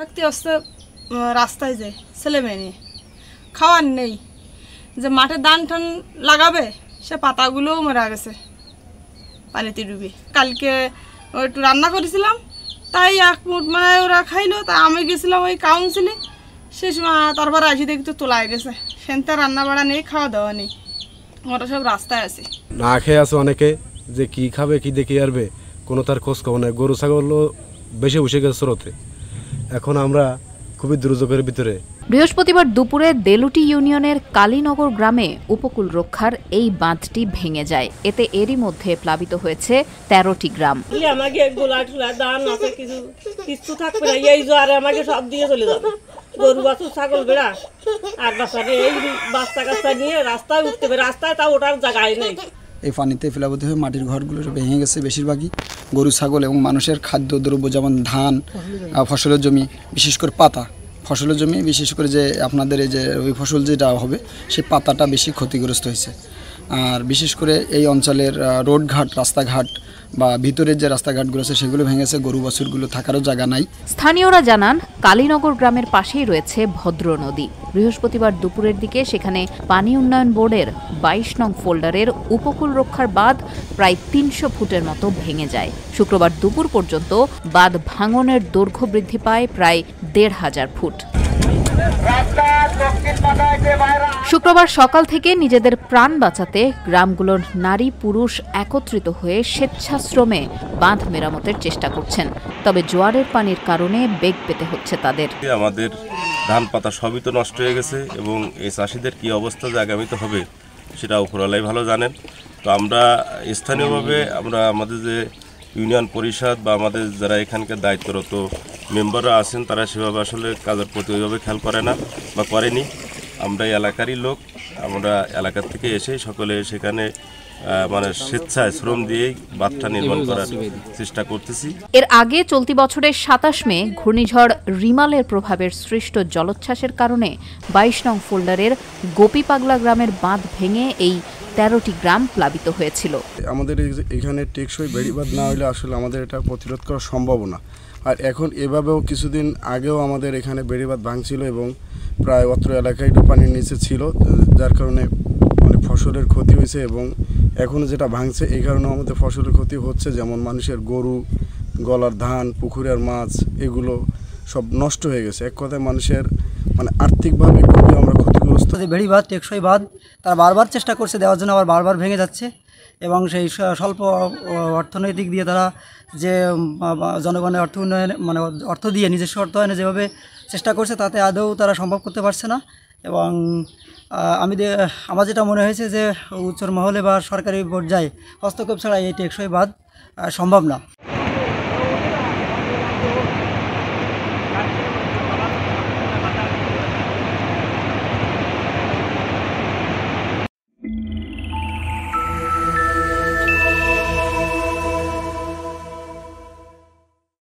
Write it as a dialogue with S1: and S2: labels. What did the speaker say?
S1: থাকতে আসতে রাস্তায় যায় ছেলে মেয়ে নিয়ে, খাওয়ার নেই, যে মাঠে ধান টান লাগাবে সে পাতাগুলোও মারা গেছে পানিতে ডুবে। কালকে একটু রান্না করেছিলাম, তাই এক মুঠ মানে ওরা খাইলো, তাই আমি গেছিলাম ওই কাউন্সিলে, সে সময় তারপর আসি দেখতে তোলায় গেছে, সেনতে রান্না বাড়া নেই, খাওয়া দাওয়া নেই, ওরা সব রাস্তায় আছে।
S2: না খেয়ে আছে অনেকে, যে কি খাবে কি দেখে আসবে কোনো তার খোঁজ খবর নেই। গরু ছাগলও বেশি বসে গেছে স্রোতে। এখন আমরা খুবই দুর্যোগের ভিতরে।
S3: বৃহস্পতিবার দুপুরে দেলুটি ইউনিয়নের কালীনগর গ্রামে উপকূল রক্ষার এই বাঁধটি ভেঙে যায়। এতে এরই মধ্যে প্লাবিত হয়েছে 13টি গ্রাম।
S4: আমাকে দান আছে, কিছু থাকবে না, এই জোয়ারে আমাকে সব দিয়ে চলে যাবে। গরু বাছুর ছাগল বেড়া আর বাচ্চা এই বাচ্চা কাচ্চা নিয়ে রাস্তায় উঠতে হবে, রাস্তায় তা ওঠার জায়গায় নেই।
S5: এই পানিতে প্লাবিত হয়ে মাটির ঘরগুলো ভেঙে গেছে বেশিরভাগই। গরু ছাগল এবং মানুষের খাদ্যদ্রব্য যেমন ধান, ফসলের জমি, বিশেষ করে পাতা ফসলের জমি, বিশেষ করে যে আপনাদের এই যে ওই ফসল যেটা হবে সেই পাতাটা বেশি ক্ষতিগ্রস্ত হয়েছে। আর বিশেষ করে এই অঞ্চলের রোডঘাট, রাস্তাঘাট বা ভিতরের যে রাস্তাঘাটগুলো আছে সেগুলো ভেঙেছে, গরু বাছুরগুলো থাকারও জায়গা নাই।
S3: স্থানীয়রা জানান, কালীনগর গ্রামের পাশেই রয়েছে ভদ্র নদী। বৃহস্পতিবার দুপুরের দিকে সেখানে পানি উন্নয়ন বোর্ডের 22 নং ফোল্ডারের উপকূল রক্ষার বাঁধ প্রায় 300 ফুটের মতো ভেঙে যায়। শুক্রবার দুপুর পর্যন্ত বাঁধ ভাঙনের দৈর্ঘ্য বৃদ্ধি পায় প্রায় 1,500 ফুট। শুক্রবার সকাল থেকে নিজেদের প্রাণ বাঁচাতে গ্রামগুলোর নারী পুরুষ একত্রিত হয়ে স্বেচ্ছাশ্রমে বাঁধ মেরামতের চেষ্টা করছেন। তবে জোয়ারের পানির কারণে বেগ পেতে হচ্ছে তাদের।
S6: আমাদের ধান পাতা সবই তো নষ্ট হয়ে গেছে এবং এই চাষিদের কি অবস্থা যে আগামীতে হবে সেটা উপরওয়ালাই ভালো জানেন। তো আমরা স্থানীয়ভাবে আমাদের যে ইউনিয়ন পরিষদ বা আমাদের যারা এখানকার দায়িত্বরত মেম্বাররা আছেন তারা সেভাবে আসলে কাজের প্রতি ওইভাবে খেয়াল করে না বা করেনি। আমরা এই এলাকারই লোক, আমরা এলাকার থেকে এসে সকলে সেখানে মানে স্বেচ্ছায় শ্রম দিয়েই বাঁধটা নির্মাণ করার চেষ্টা করতেছি।
S3: এর আগে চলতি বছরের 27 মে ঘূর্ণিঝড় রিমালের প্রভাবের সৃষ্ট জলোচ্ছ্বাসের কারণে 22 নং ফোল্ডারের গোপীপাগলা গ্রামের বাঁধ ভেঙে এই 13টি গ্রাম প্লাবিত হয়েছিল।
S2: আমাদের এখানে টেকসই বেড়িবাঁধ না হলে আসলে আমাদের এটা প্রতিরোধ করা সম্ভব না। আর এখন এভাবেও কিছুদিন আগেও আমাদের এখানে বেড়িবাঁধ ভাঙছিল এবং প্রায় অত্র এলাকায় একটু পানির নিচে ছিল, যার কারণে অনেক ফসলের ক্ষতি হয়েছে। এবং এখনও যেটা ভাঙছে এই কারণে আমাদের ফসলের ক্ষতি হচ্ছে, যেমন মানুষের গরু, গলার ধান, পুকুরের মাছ এগুলো সব নষ্ট হয়ে গেছে। এক কথায় মানুষের মানে আর্থিকভাবে খুবই আমরা ক্ষতিগ্রস্ত।
S7: বেড়িবাঁধ টেকসই বাঁধ তারা বারবার চেষ্টা করছে দেওয়ার জন্য, আবার বারবার ভেঙে যাচ্ছে এবং সেই স্বল্প অর্থনৈতিক দিয়ে তারা যে জনগণের অর্থ উন্নয়নে মানে অর্থ দিয়ে নিজস্ব অর্থায়নে যেভাবে চেষ্টা করছে তাতে আদৌ তারা সম্ভব করতে পারছে না। এবং আমার যেটা মনে হয়েছে যে উচ্চ মহলে বা সরকারি পর্যায়ে হস্তক্ষেপ ছাড়া এই টেকসই বাঁধ সম্ভব না।